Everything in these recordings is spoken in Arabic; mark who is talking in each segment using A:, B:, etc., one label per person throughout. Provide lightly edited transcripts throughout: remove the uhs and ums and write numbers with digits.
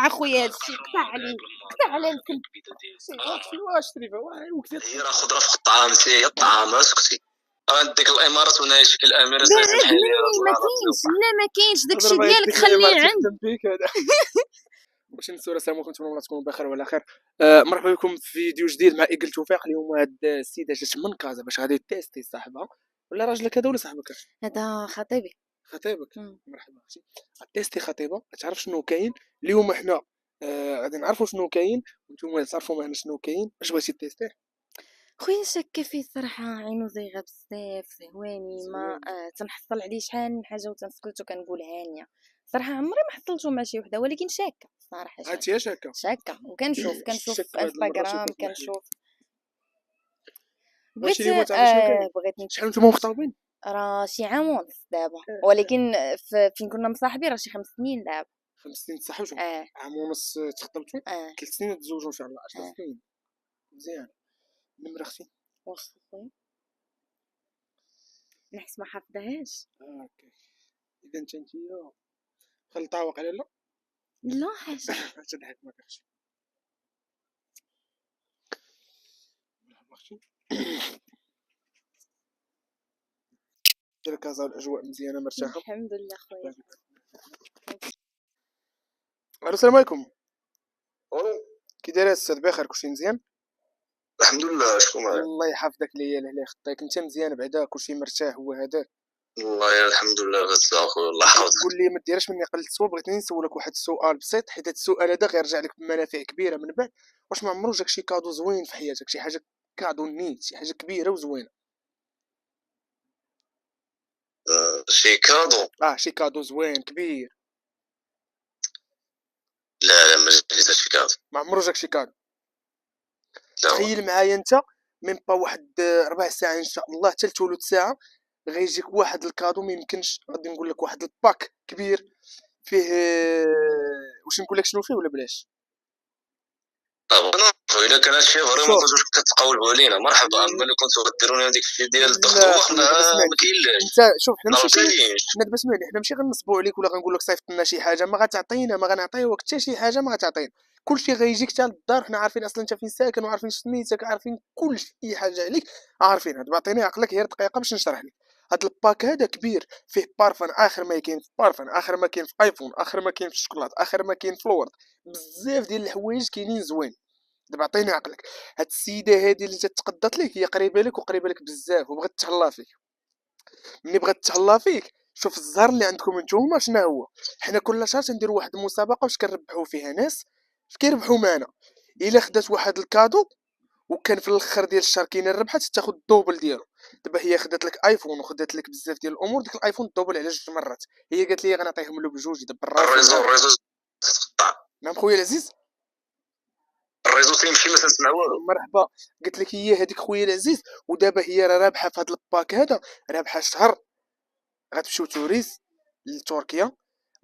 A: قطع اخويا هادشي، قطع على الكل.
B: واش تريفا
C: هي راه خضره في الطعام، هي الطعام اسكتي عندك الامارات ونعيش الاميره
A: بعد مني ما كاينش داكشي ديالك خليه عند
B: واش نسول السلام عليكم، نتمنى تكونوا بخير وعلى خير. مرحبا بكم في فيديو جديد مع ايكل توفيق. اليوم هاد السيده جات من كازا باش غادي تيستي صاحبها، ولا راجلك هذا ولا صاحبك؟
A: هذا خطيبي.
B: خطيبك. مرحبا اختي. تيستي خطيبه تعرف شنو كاين اليوم. حنا غادي نعرفوا شنو كاين وانتم تعرفوا معنا شنو كاين. اش بغيتي تيستيه؟
A: خويا شاكه فيه صراحه، عينو زايغه بزاف، زويني ما تنحصل عليه شحال من حاجه وتنسكت وكنقول هانيه. صراحه عمري ما حصلته مع شي وحده، ولكن شاكه صراحه.
B: هاتي شاكه
A: وكنشوف في انستغرام كنشوف. بغيت بغيت
B: شحال نتوما مخطوبين؟
A: راه شي عام ونص دابا، ولكن فين كنا مصاحبين راه شي 5 سنين دابا.
B: 5 سنين تصاحبتوا؟ عام ونص تخطبتوا؟ 3 سنين تزوجوا ان شاء الله. 10 سنين. مزيان. نمر اختي.
A: واخا خويا نحس ما حافظهاش.
B: اوكي اذا انت خلي طاوق على
A: لا حاجه
B: تضحك ما كاينش. اختي دير كازا الاجواء مزيانه مرتاحه
A: الحمد لله خويا.
B: السلام عليكم. كي داير السيد؟ بخير كلشي مزيان
C: الحمد لله. شكون معايا؟
B: الله يحفظك ليا لهلا خطيك. انت مزيان بعدا كلشي مرتاح هو هذاك؟
C: والله الحمد لله بس اخويا الله يحفظك.
B: قول لي ما ديرش مني قلت الصواب. بغيت نسولك واحد السؤال بسيط، حيت هذا السؤال هذا غيرجع لك بمنافع كبيره من بعد. واش ما عمرو جاك شي كادو زوين في حياتك، شي حاجه كادو نيت، شي حاجه كبيره وزوينه؟
C: شي كادو؟
B: شي كادو زوين كبير.
C: لا ما جاتنيش شي كادو.
B: ما عمرو جاك شي كادو؟
C: لا.
B: تخيل معايا انت من با واحد 4 ساعات ان شاء الله حتى لثلث ساعه غيجيك واحد الكادو. ما يمكنش غادي نقول لك واحد الباك كبير فيه واش نقول لك شنو فيه ولا بلاش؟
C: الا كان هادشي فريمون كنتو كتقاولوا علينا مرحبا، اما الا كنتو غديروني هذيك الشيء ديال الدخوخ ما كاينلاش.
B: انت شوف حنا دابا اسمعني، حنا ماشي غنصبوا عليك ولا غنقول لك صيفط لنا شي حاجه ما غتعطينا، ما غنعطيوك حتى شي حاجه ما غتعطينا. كلشي غيجيك حتى للدار. حنا عارفين اصلا انت فين ساكن وعارفين سميتك، عارفين كلشي، اي حاجه عليك عارفين. هاد عطيني عقلك غير دقيقه باش نشرح لك. هاد الباك هذا كبير، فيه بارفان اخر ما كاين في بارفان، اخر ما كاين في ايفون، اخر ما كاين في الشوكولات، اخر ما كاين في الورد. بزاف ديال الحوايج كاينين زوين. دابا عطيني عقلك. هاد السيده هادي اللي تقدت لك هي قريبه لك وقريبه لك بزاف وبغات تهلا فيك. ملي بغات تهلا فيك شوف الزهر اللي عندكم نتوما شنو هو. حنا كل شهر تنديروا واحد المسابقه واش كنربحوا فيها ناس كيربحوا معنا. الا خدات واحد الكادو وكان في الاخر ديال الشهر كاين الربحه تاخذ الدوبل ديالو. دابا هي خدات لك ايفون وخدات لك بزاف ديال الامور. ديك الايفون الدوبل على 2 مرات. هي قالت لي غنعطيهم له بجوج. دابا
C: الريزو تقطع.
B: نعم خويا العزيز
C: الريزو تيمشي ما تسمع والو.
B: مرحبا. قلت لك هي هذيك خويا العزيز. ودابا هي راه رابحه في هذا الباك هذا، رابحه شهر. غتمشيو توريس لتركيا.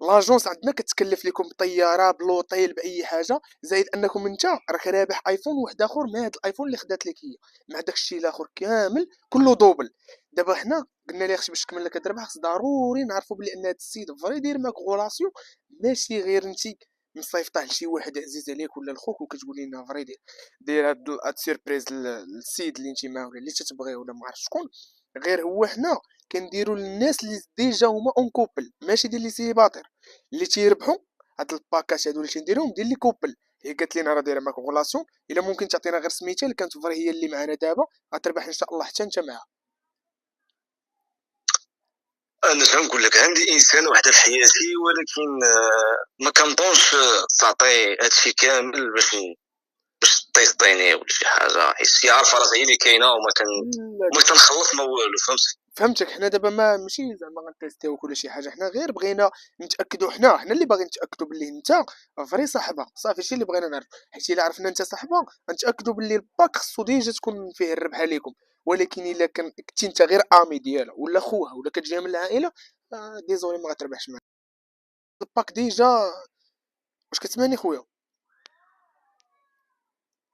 B: لاجونس عندنا كتكلف لكم بطياره بلوطيل باي حاجه، زائد انكم انت راك رابح ايفون واحد اخر مع هذا الايفون اللي خدات لك هي مع داكشي الاخر كامل كله دوبل. دابا حنا قلنا لها اختي باش تكمل لك الربح خص ضروري نعرفوا بلي ان هذا السيد فري يدير معك غولاسيون، ماشي غير انت مصيفطاه لشي واحد عزيز عليك ولا لخوك وكتقول لنا فري دير هاد سيربريز للسيد اللي انت معاه ولا اللي تتبغيه ولا ما عرف شكون. غير هو حنا كنديروا للناس اللي ديجا هما اون كوبل، ماشي ديال لي سيليباتير اللي تيربحوا. هاد الباكات هادو اللي تنديرهم ديال لي كوبل. هي قالت لنا راه دايره معاك غولاسيون، الا ممكن تعطينا غير سميتها اللي كانت فري هي اللي معنا دابا غتربح ان شاء الله حتى انت معاها.
C: انا شنو نقول لك، عندي انسان وحده في حياتي ولكن ما كنظنش تعطي هادشي كامل باش تيسطيني ولا شي حاجه، حيت هي عارفه راسها هي اللي كاينه وما تنخلص ما والو.
B: فهمتك. حنا دابا ماشي زعما غنتيستيو كل شي حاجه، حنا غير بغينا نتاكدوا. حنا اللي باغيين نتاكدوا باللي انت فري صاحبه صافي. شي اللي بغينا نعرف، حيت الا عرفنا انت صاحبه غنتاكدوا باللي الباك خصو ديجا تكون فيه الربحه ليكم. ولكن الا كنتي انت غير امي ديالها ولا خوها ولا كتجي من العائله ديزولي ما غتربحش معاك الباك ديجا. واش كتسمعني خويا؟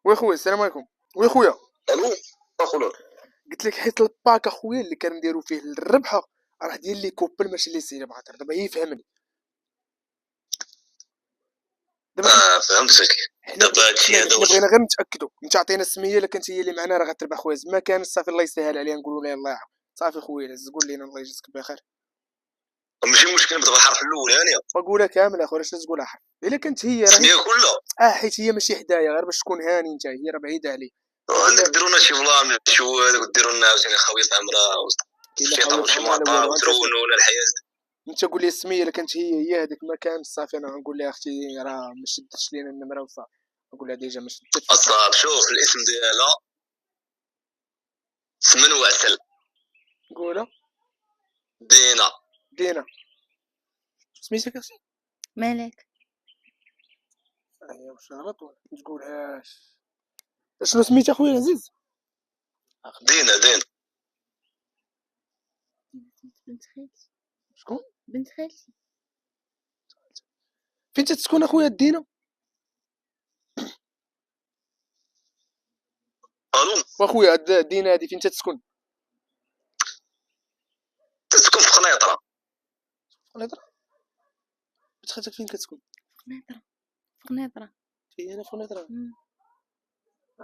B: وي خويا السلام عليكم. وي خويا
C: الو اخويا
B: قلت لك حيت الباك اخويا اللي كنديروا فيه الربحه راه ديال لي كوبل ماشي لي سيليباتير. دابا هي فهمني. دابا
C: فهمتك. دابا هادشي هذا واش
B: بغينا غير نتاكدوا. انت عطينا السميه الا كانت هي اللي معنا راه غتربح خويا. ما كان صافي الله يسهل عليها نقولوا لها يلاه صافي خويا العزيز قول لنا الله يجزيك بخير.
C: ماشي مشكل نبدا بالحرف الاولاني
B: وقولها كامل اخويا اش تقولها حق الا كانت هي راه
C: السميه كلها
B: حيت هي ماشي حدايا غير باش تكون هاني انت هي راه بعيده عليك.
C: عندك ديروا لنا شي فلان شو هذاك ديروا لنا عاوتاني خاويه عمرها شي طاو شي معطى وترونوا لنا الحياه.
B: انت قول لي السميه الا كانت هي هذاك ما كان صافي انا غنقول لها اختي راه ما شدتش لينا النمره وصافي نقول لها ديجا ما شدتش
C: اصاحب شوف الاسم ديالها سمن وعسل.
B: قولها
C: دينا
B: سميتك اختي
A: مالك
B: واش غلط ولا ما تقولهاش شنو سميت اخويا العزيز؟
C: دينا
A: بنت خالتي.
B: شكون
A: بنت خالتي.
B: فين تسكن اخويا دينا؟
C: الو
B: واخويا دينا هادي فين تسكن؟
C: تسكن في قنيطره.
B: قنيطره بنت خالتك فين كتسكن؟
A: في قنيطرة.
B: هي هنا في قنيطره.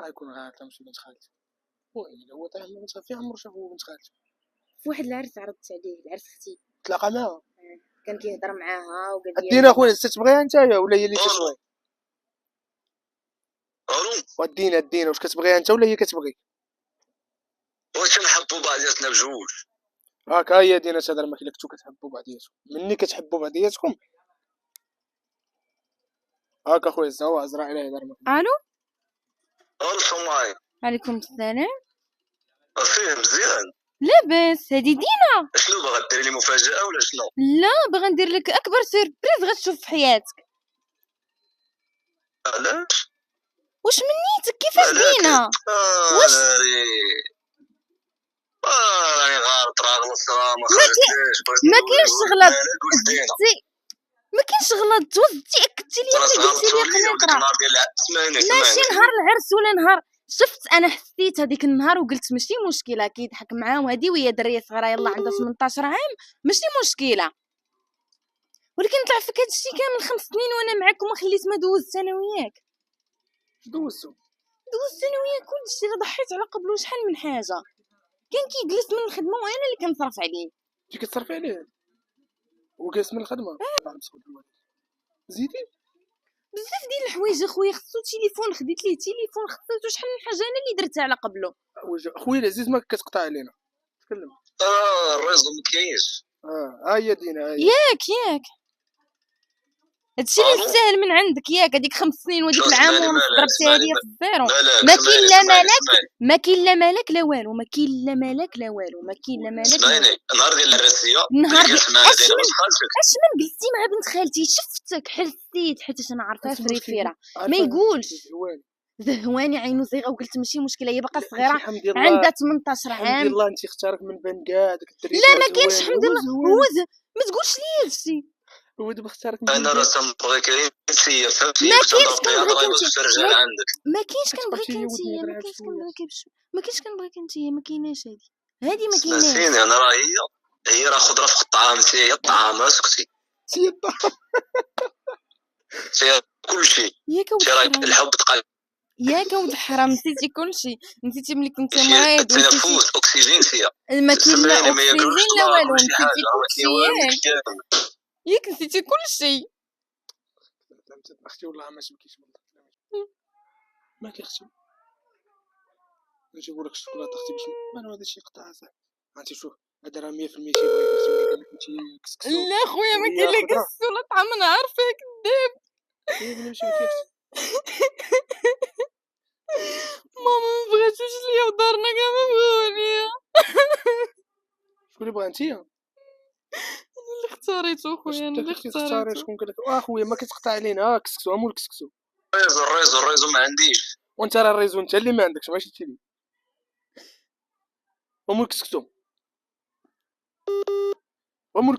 B: يكون غاطه ماشي بنت خالتي. ويلي هو طايح من في عمرو شافو بنت خالتي
A: في واحد العرس عرضت عليه العرس اختي
B: تلاقى معاها
A: كان كيهضر معاها وقال لي
B: دينا اخويا تبغيها نتايا ولا هي اللي تبغي؟
C: الو
B: ودينا واش كتبغيها انت ولا هي كتبغيك؟
C: واش نحبوا بعضياتنا بجوج
B: هاكا هي دينا تهضر معاك الا كنتو كتحبوا بعضياتكم مني كتحبوا بعضياتكم هاكا خويا هو عزرائيل يهضر معاك.
A: الو
C: سماي
A: عليكم السلام.
C: فيه مزيان
A: لاباس هادي دينا.
C: شنو باغا ديري لي مفاجاه ولا شنو؟
A: لا باغا ندير لك اكبر سيربريز غتشوف في حياتك.
C: علاش
A: واش منيتك كيفاش دينا؟ واش
C: راني غلط راه غلطت راه ما خرجتش
A: ما كاينش غلط ما كاينش غلط وزدتي اكدتي لي قلتي لي قنيطره ماشي نهار العرس ولا نهار شفت انا حسيت هذيك النهار وقلت ماشي مشكله كيضحك معاه وهذه وهي دريه صغيره يلا عندها 18 عام ماشي مشكله ولكن طلع فيك هادشي كامل 5 سنين وانا معاك وما خليت ما دوزت انا وياك.
B: دوزت
A: انا وياك كلشي راه ضحيت على قبلو شحال من حاجه كان كيجلس من الخدمه وانا اللي كنصرف عليه.
B: انت كتصرفي عليه وجالس من الخدمه زيدي
A: بزاف ديال الحوايج اخويا خصو تليفون خديت ليه تليفون خصو شحال من حاجه انا اللي درتها على قبلو.
B: خويا العزيز ما كتقطع علينا تكلم.
C: الريزو مكاينش.
B: هي دينا
A: ياك هادشي اللي ساهل من عندك ياك هذيك 5 سنين وديك العام ونص ضربتيها ليا في الزيرو. ما كاين لا مالك لا والو ما كاين لا مالك لا والو ما كاين لا مالك.
C: اسمعيني النهار ديال الرسيه
A: نهار
C: اش
A: من جلستي مع بنت خالتي شفتك حسيت حيت انا عارفاها فريفيره ما يقولش زهواني عينو زيغه وقلت ماشي مشكله هي باقا صغيره عندها 18 عام.
B: الحمد لله انت اختارك من بين كاع داك الدري.
A: لا ما كاينش الحمد لله هو ما تقولش لي هادشي
B: هو دابا اختارك
C: انا راه تنبغيك انت فهمتي
A: ما كاينش
C: ما كاينش
A: كنبغيك انت ما كاينش كنبغيك انت ما كايناش هادي ما كايناش.
C: نسيني انا راه هي راه خضره في الطعام هي الطعام اسكتي هي كلشي راه الحب تقال
A: ياك ولد الحرام نسيتي كلشي نسيتي ملي كنت مريض
C: التنفس اكسجين فيها
A: ما كاين لا اكسجين لا والو نسيتي كلشي ياك نسيتي كلشي.
B: اختي والله ما تبكيش ما كيختي نجيبوا لك الشوكولاته اختي باش ما هذا الشيء قطع صاحبي. انت شوف هذا راه 100% شي بغيت كنتي كسكسو.
A: لا خويا ما كاين لا كسكسو ولا طعم انا عارفه كذاب.
B: نمشي لك
A: ماما ما بغاتوش ليا ودارنا كاع ما بغاوني.
B: شكون اللي بغا انتيا؟
A: انا اللي اختاريتو خويا انا اللي اختاريتو.
B: شكون قال لك اخويا ما كتقطع علينا كسكسو مول كسكسو.
C: الريزو ما عنديش.
B: وانت راه الريزو انت اللي ما عندكش ماشي تيلي مول كسكسو
A: ما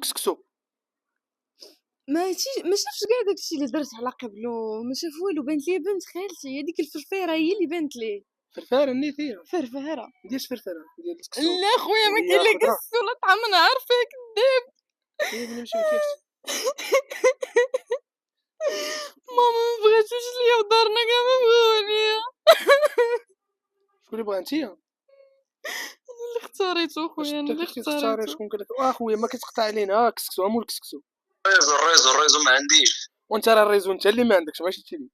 A: شافش كاع داكشي اللي درت على قبلو ما شاف والو بانت ليه بنت خالتي هذيك الفرفيره هي اللي بانت ليه
B: فرفاره نيتيه
A: فرفاره
B: ديال فرفاره ديال الكسكسو.
A: لا خويا ما كاين لا كسكسو ولا طعم انا عارفه كذاب.
B: نمشي لك
A: ماما ما بغاتوش
B: تبغى انتيا
A: اللي اختاريتو خويا، انا اللي
B: اختاري
A: اختاريتو.
B: شكون قال لك اخويا ما كتقطع علينا كسكسو مول كسكسو
C: الريزو ما عنديش.
B: وانت راه الريزو انت اللي ما عندكش ماشي تشري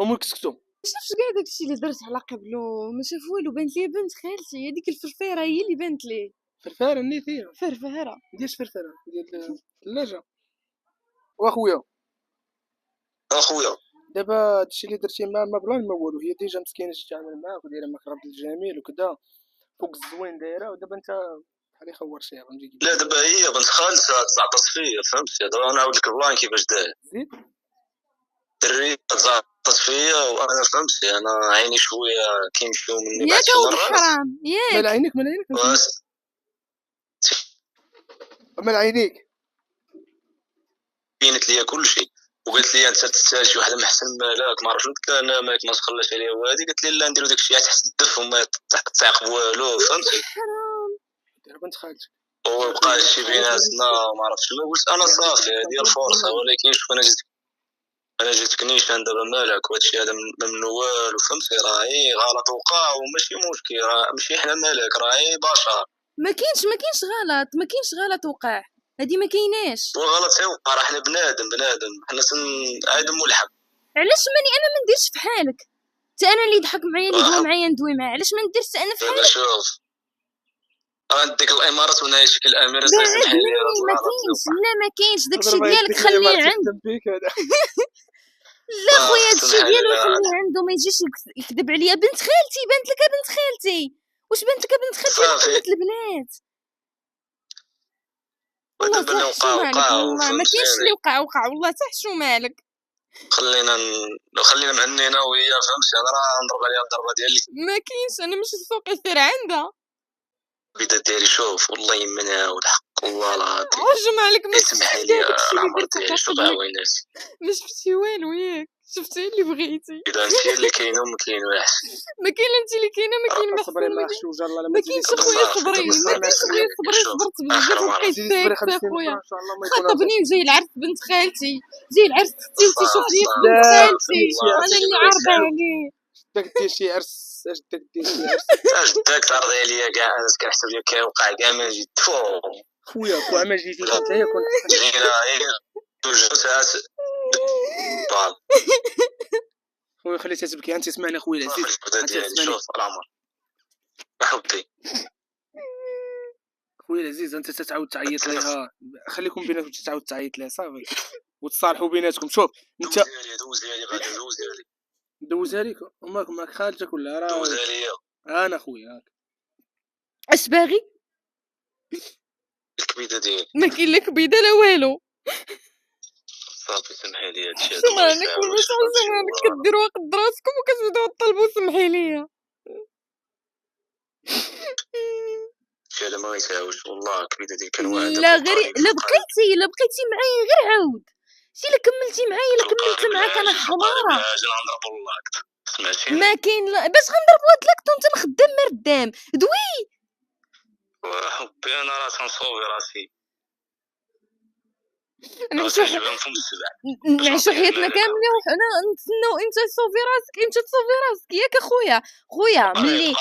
B: مول كسكسو.
A: شفتش كاع داكشي اللي درت على قبلو، ما شاف والو، بانت لي بنت خالتي، هذيك الفرفيره هي اللي بانت ليه
B: فرفاره نيتيه
A: فرفره.
B: ديال فرفاره ديال الثلاجه. واخويا دابا هادشي اللي درتي مع ما بلان ما والو، هي ديجا مسكينه جات تعمل معاك ودايره معاك رد الجميل وكذا فوق الزوين دايره، ودابا انت بحال يخور شي فهمتي.
C: لا دابا هي بنت خالتها تعطس فيا فهمتي. دابا نعاود لك البلان كيفاش داير.
B: زيد
C: الدري تعطس فيا وانا فهمتي انا عيني شويه كيمشيو مني بعد
A: ياك
C: شي
A: ولد
C: مرات.
A: الحرام
B: مال
A: ياك.
B: عينيك مال عينيك
C: بينت ليا كلشي وقالت لي انت تستاهل شي واحده محسن مالك ما عرفتش. قلت لها انا مالك ما تخلاش عليا وهادي. قالت لي لا نديرو داكشي تحت الدف وما تعقب والو فهمتي.
A: حرام.
B: دابا بنت خالتك
C: وبقى شي بيناتنا ما عرفتش ما قلت انا صافي هذه الفرصه. ولكن شوف انا جيتك نيشان دابا مالك وهادشي هذا من والو فهمتي. راهي غلط وقع وماشي مشكل، راه ماشي حنا مالك راهي بشر.
A: ما كاينش غلط وقع، هادي ما كايناش.
C: والغلط يوقع راه حنا بنادم حنا ادم ولحم.
A: علاش ماني انا ما نديرش بحالك؟ حتى انا اللي يضحك معايا اللي يدوي معايا ندوي معاه، علاش ما نديرش انا
C: دابا
A: بحالك؟
C: شوف غنديك الامارات ونعيش في الاميره
A: بعد
C: سمح لي
A: مني ما كاينش، لا ما كاينش داكشي ديالك خليه عند. لا خويا هادشي ديالو خليه عنده، ما يجيش يكذب عليا. بنت خالتي بانت لك بنت خالتي، واش بانت لك بنت خالتي ولا بنت البنات؟ والله
C: دابا اللي
A: صح شو مالك، والله ما كاينش اللي وقع والله صح شو مالك.
C: خلينا مهنينا وهي فهمتي. انا راه نضرب عليها الضربه ديالي
A: ما كاينش، انا ماشي السوق يصير عندها.
C: بدا ديري شوف والله يمنها والحق والله العظيم
A: واش مالك ما
C: اسمح
A: شفتش
C: لي
A: كاع داكشي اللي
C: العمر
A: درت
C: ديالي
A: على
C: شوف
A: قبلك،
C: عوينات.
A: ما شفتي والو ياك، شفتي اللي بغيتي.
C: اذا انت اللي كاينه وما كاين واحد
A: ما كاين انت اللي كاينه ما كاين ما
B: صبري ما
A: حسن
B: خشوج الله
A: ما كاينش خويا صبري، ما كاينش خويا صبري. صبرت بزاف وبقيت ساكته خويا. خطبني وجاي العرس بنت خالتي، جاي العرس اختي وتيشوف لي بنت خالتي، انا اللي عارضه عليه.
B: داك دير شي عرس داك دير شي عرس
C: داك تعرضي عليا كاع انا كنحسب لك كيوقع كاع ما جيت
B: خويا كوع ما جيتي انت يكون
C: جينا جوج ساعات
B: خويا خليتها تبكي. انت اسمعني خويا العزيز
C: شوف العمر حبي
B: خويا العزيز انت تتعاود تعيط ليها، خليكم بيناتكم تتعاود تعيط ليها صافي وتصالحوا بيناتكم. شوف انت
C: دوزها لي غادي
B: دوزها ليك امك معك خالتك ولا راه
C: دوزها لي
B: انا خويا
A: اش باغي؟
C: الكبيده ديالي
A: ما كاين لا كبيده لا والو.
C: صافي سمحي لي هادشي
A: شو مالك ولا شو مالك كديروا قد راسكم وكتبداو تطلبوا سمحي ليا؟
C: هذا ما يساويش والله. الكبيده ديالي كان واحد
A: لا غير لا بقيتي معايا غير عاود شي لا كملتي معايا لا كملت معاك انا حماره.
C: اجي نضرب الله سمعتي
A: ما كاين باش غنضرب هاد لاكتو انت خدام مردام دوي.
C: حبي انا راه تنصوبي راسي
A: نعيشو حياتنا كامله وحنا نتسناو انت تصوفي راسك ياك خويا ملي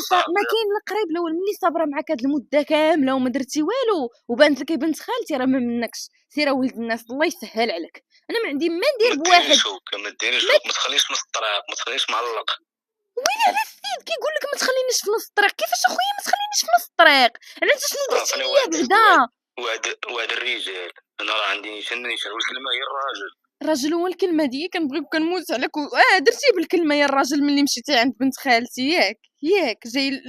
A: ما كاين القريب الاول ملي صابره معاك هاد المده كامله وما درتي والو وبانت لك بنت خالتي راه ما منكش. سير ولد الناس الله يسهل عليك. انا ما عندي ما ندير بواحد.
C: ما ديريش ما تخلينيش نص الطريق ما تخلينيش معلق.
A: وين على السيد كيقول لك ما تخلينيش في نص الطريق؟ كيفاش اخويا ما تخلينيش في نص الطريق؟ علاش شنو درتي ليا بعدا؟
C: وعد الرجال انا راه عندي نيشان والكلمه هي
A: الراجل هو الكلمه دي كنبغيك كنموت عليك درتي بالكلمه يا الراجل ملي مشيتي عند بنت خالتي ياك جاي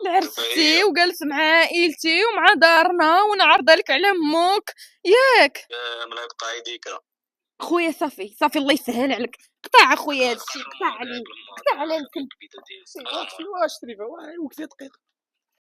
A: لعرفتي وجالس مع عائلتي ومع دارنا وانا عارضه لك على امك ياك
C: من يبقى يديك
A: خويا. صافي الله يسهل عليك. قطع اخويا هادشي قطع عليه الكلب.
B: واش شريفه وكذا دقيقه